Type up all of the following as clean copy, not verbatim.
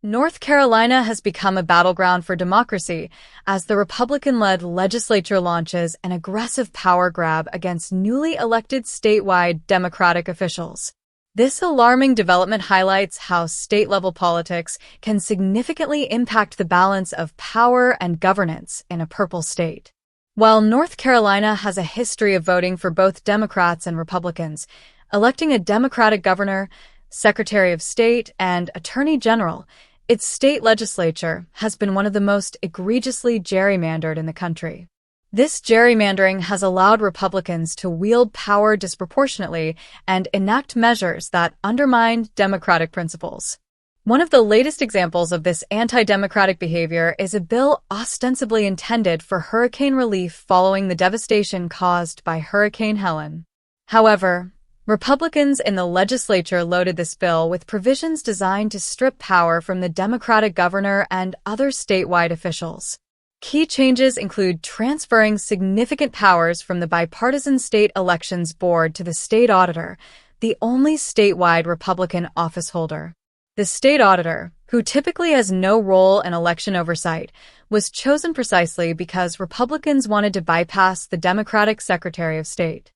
North Carolina has become a battleground for democracy as the Republican-led legislature launches an aggressive power grab against newly elected statewide Democratic officials. This alarming development highlights how state-level politics can significantly impact the balance of power and governance in a purple state. While North Carolina has a history of voting for both Democrats and Republicans, electing a Democratic governor, Secretary of State, and Attorney General, its state legislature has been one of the most egregiously gerrymandered in the country. This gerrymandering has allowed Republicans to wield power disproportionately and enact measures that undermine democratic principles. One of the latest examples of this anti-democratic behavior is a bill ostensibly intended for hurricane relief following the devastation caused by Hurricane Helen. However, Republicans in the legislature loaded this bill with provisions designed to strip power from the Democratic governor and other statewide officials. Key changes include transferring significant powers from the bipartisan State Elections Board to the state auditor, the only statewide Republican officeholder. The state auditor, who typically has no role in election oversight, was chosen precisely because Republicans wanted to bypass the Democratic Secretary of State.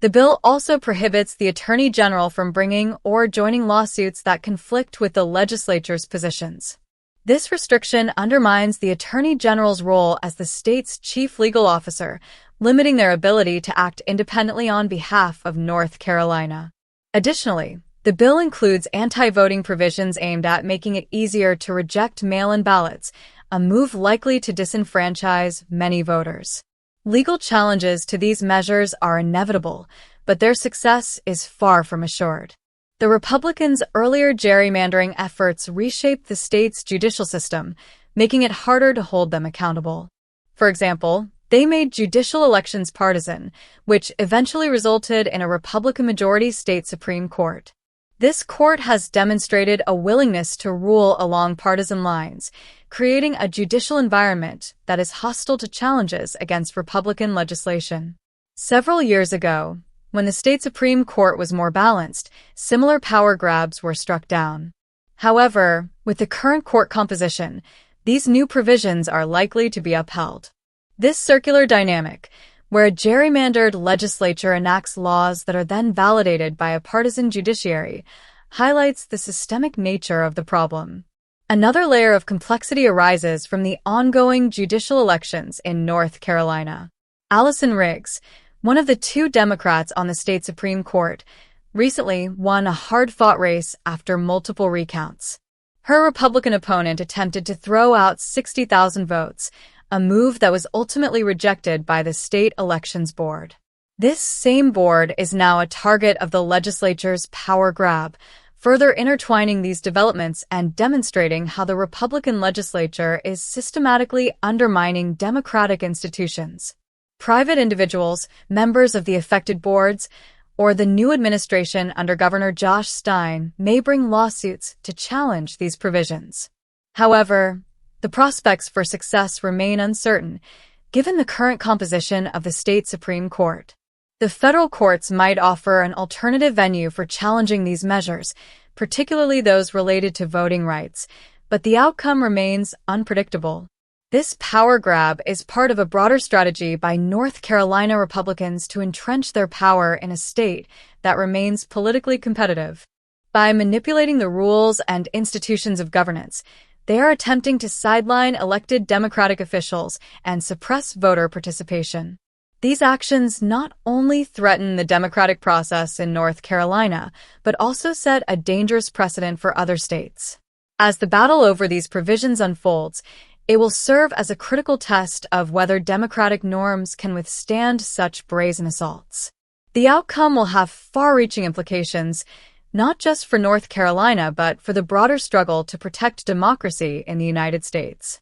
The bill also prohibits the Attorney General from bringing or joining lawsuits that conflict with the legislature's positions. This restriction undermines the Attorney General's role as the state's chief legal officer, limiting their ability to act independently on behalf of North Carolina. Additionally, the bill includes anti-voting provisions aimed at making it easier to reject mail-in ballots, a move likely to disenfranchise many voters. Legal challenges to these measures are inevitable, but their success is far from assured. The Republicans' earlier gerrymandering efforts reshaped the state's judicial system, making it harder to hold them accountable. For example, they made judicial elections partisan, which eventually resulted in a Republican-majority state Supreme Court. This court has demonstrated a willingness to rule along partisan lines, creating a judicial environment that is hostile to challenges against Republican legislation. Several years ago, when the state Supreme Court was more balanced, similar power grabs were struck down. However, with the current court composition, these new provisions are likely to be upheld. This circular dynamic, where a gerrymandered legislature enacts laws that are then validated by a partisan judiciary, highlights the systemic nature of the problem. Another layer of complexity arises from the ongoing judicial elections in North Carolina. Allison Riggs, one of the two Democrats on the state Supreme Court, recently won a hard-fought race after multiple recounts. Her Republican opponent attempted to throw out 60,000 votes, a move that was ultimately rejected by the State Elections Board. This same board is now a target of the legislature's power grab, further intertwining these developments and demonstrating how the Republican legislature is systematically undermining democratic institutions. Private individuals, members of the affected boards, or the new administration under Governor Josh Stein may bring lawsuits to challenge these provisions. However, the prospects for success remain uncertain, given the current composition of the state Supreme Court. The federal courts might offer an alternative venue for challenging these measures, particularly those related to voting rights, but the outcome remains unpredictable. This power grab is part of a broader strategy by North Carolina Republicans to entrench their power in a state that remains politically competitive. By manipulating the rules and institutions of governance, they are attempting to sideline elected Democratic officials and suppress voter participation. These actions not only threaten the democratic process in North Carolina, but also set a dangerous precedent for other states. As the battle over these provisions unfolds, it will serve as a critical test of whether democratic norms can withstand such brazen assaults. The outcome will have far-reaching implications, not just for North Carolina, but for the broader struggle to protect democracy in the United States.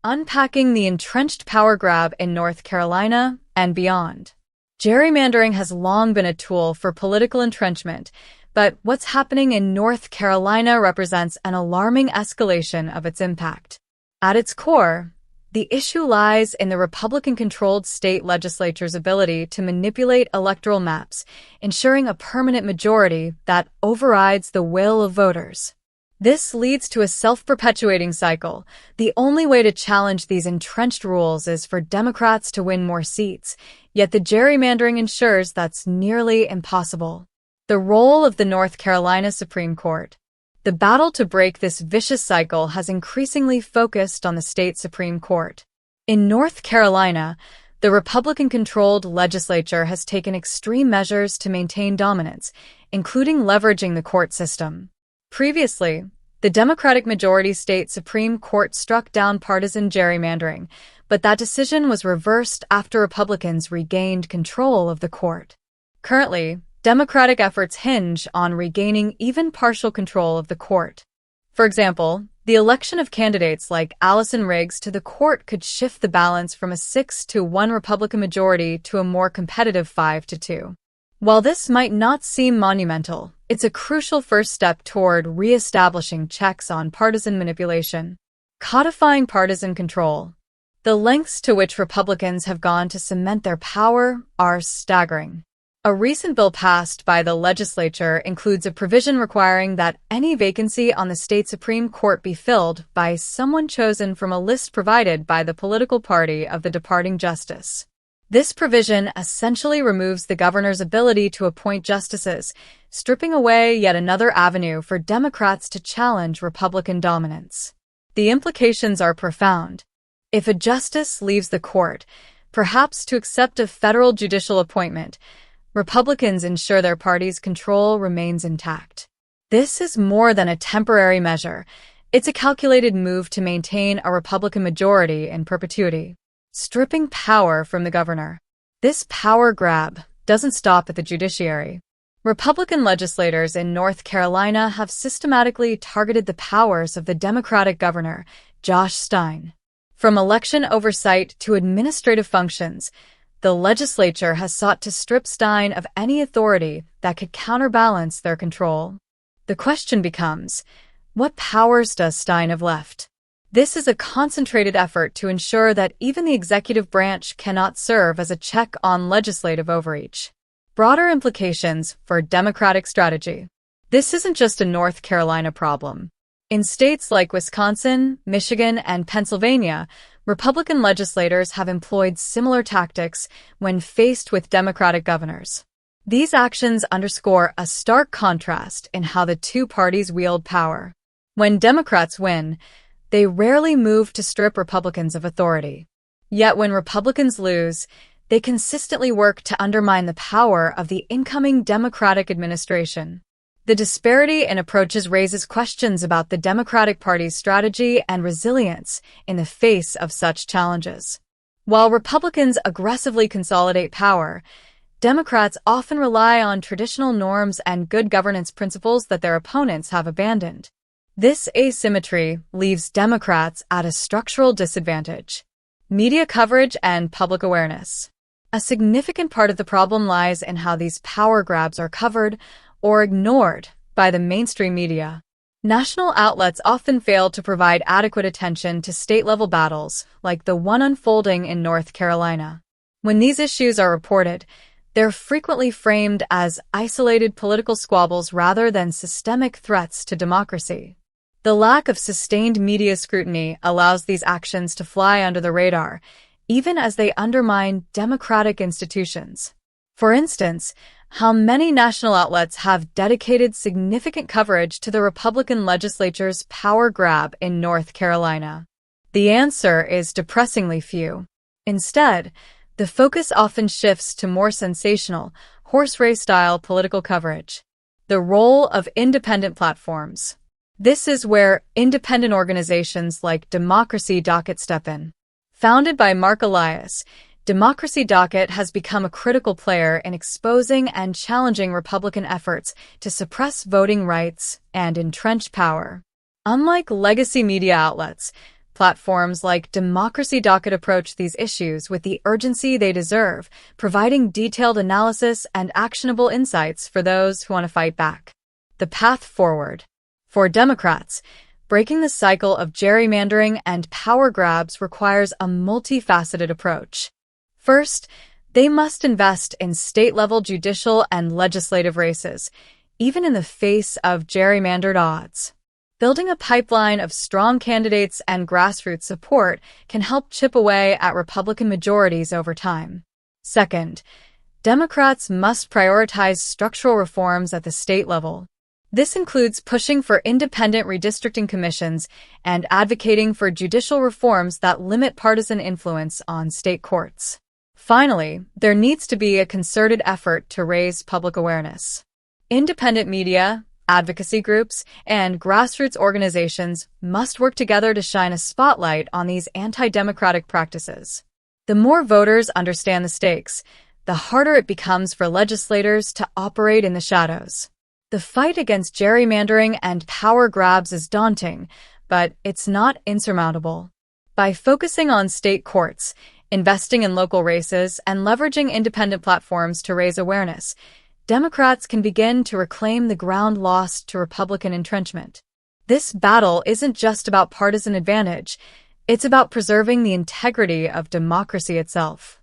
Unpacking the entrenched power grab in North Carolina and beyond. Gerrymandering has long been a tool for political entrenchment, but what's happening in North Carolina represents an alarming escalation of its impact. At its core, the issue lies in the Republican-controlled state legislature's ability to manipulate electoral maps, ensuring a permanent majority that overrides the will of voters. This leads to a self-perpetuating cycle. The only way to challenge these entrenched rules is for Democrats to win more seats, yet the gerrymandering ensures that's nearly impossible. The role of the North Carolina Supreme Court. The battle to break this vicious cycle has increasingly focused on the state Supreme Court. In North Carolina, the Republican-controlled legislature has taken extreme measures to maintain dominance, including leveraging the court system. Previously, the Democratic-majority state Supreme Court struck down partisan gerrymandering, but that decision was reversed after Republicans regained control of the court. Currently, Democratic efforts hinge on regaining even partial control of the court. For example, the election of candidates like Allison Riggs to the court could shift the balance from a 6-1 Republican majority to a more competitive 5-2. While this might not seem monumental, it's a crucial first step toward re-establishing checks on partisan manipulation. Codifying partisan control. The lengths to which Republicans have gone to cement their power are staggering. A recent bill passed by the legislature includes a provision requiring that any vacancy on the state Supreme Court be filled by someone chosen from a list provided by the political party of the departing justice. This provision essentially removes the governor's ability to appoint justices, stripping away yet another avenue for Democrats to challenge Republican dominance. The implications are profound. If a justice leaves the court, perhaps to accept a federal judicial appointment, Republicans ensure their party's control remains intact. This is more than a temporary measure. It's a calculated move to maintain a Republican majority in perpetuity. Stripping power from the governor. This power grab doesn't stop at the judiciary. Republican legislators in North Carolina have systematically targeted the powers of the Democratic governor, Josh Stein. From election oversight to administrative functions, the legislature has sought to strip Stein of any authority that could counterbalance their control. The question becomes, what powers does Stein have left? This is a concentrated effort to ensure that even the executive branch cannot serve as a check on legislative overreach. Broader implications for Democratic strategy. This isn't just a North Carolina problem. In states like Wisconsin, Michigan, and Pennsylvania, Republican legislators have employed similar tactics when faced with Democratic governors. These actions underscore a stark contrast in how the two parties wield power. When Democrats win, they rarely move to strip Republicans of authority. Yet when Republicans lose, they consistently work to undermine the power of the incoming Democratic administration. The disparity in approaches raises questions about the Democratic Party's strategy and resilience in the face of such challenges. While Republicans aggressively consolidate power, Democrats often rely on traditional norms and good governance principles that their opponents have abandoned. This asymmetry leaves Democrats at a structural disadvantage. Media coverage and public awareness. A significant part of the problem lies in how these power grabs are covered or ignored by the mainstream media. National outlets often fail to provide adequate attention to state-level battles, like the one unfolding in North Carolina. When these issues are reported, they're frequently framed as isolated political squabbles rather than systemic threats to democracy. The lack of sustained media scrutiny allows these actions to fly under the radar, even as they undermine democratic institutions. For instance, how many national outlets have dedicated significant coverage to the Republican legislature's power grab in North Carolina? The answer is depressingly few. Instead, the focus often shifts to more sensational, horse race-style political coverage. The role of independent platforms. This is where independent organizations like Democracy Docket step in. Founded by Mark Elias, Democracy Docket has become a critical player in exposing and challenging Republican efforts to suppress voting rights and entrench power. Unlike legacy media outlets, platforms like Democracy Docket approach these issues with the urgency they deserve, providing detailed analysis and actionable insights for those who want to fight back. The path forward. For Democrats, breaking the cycle of gerrymandering and power grabs requires a multifaceted approach. First, they must invest in state-level judicial and legislative races, even in the face of gerrymandered odds. Building a pipeline of strong candidates and grassroots support can help chip away at Republican majorities over time. Second, Democrats must prioritize structural reforms at the state level. This includes pushing for independent redistricting commissions and advocating for judicial reforms that limit partisan influence on state courts. Finally, there needs to be a concerted effort to raise public awareness. Independent media, advocacy groups, and grassroots organizations must work together to shine a spotlight on these anti-democratic practices. The more voters understand the stakes, the harder it becomes for legislators to operate in the shadows. The fight against gerrymandering and power grabs is daunting, but it's not insurmountable. By focusing on state courts, investing in local races, and leveraging independent platforms to raise awareness, Democrats can begin to reclaim the ground lost to Republican entrenchment. This battle isn't just about partisan advantage, it's about preserving the integrity of democracy itself.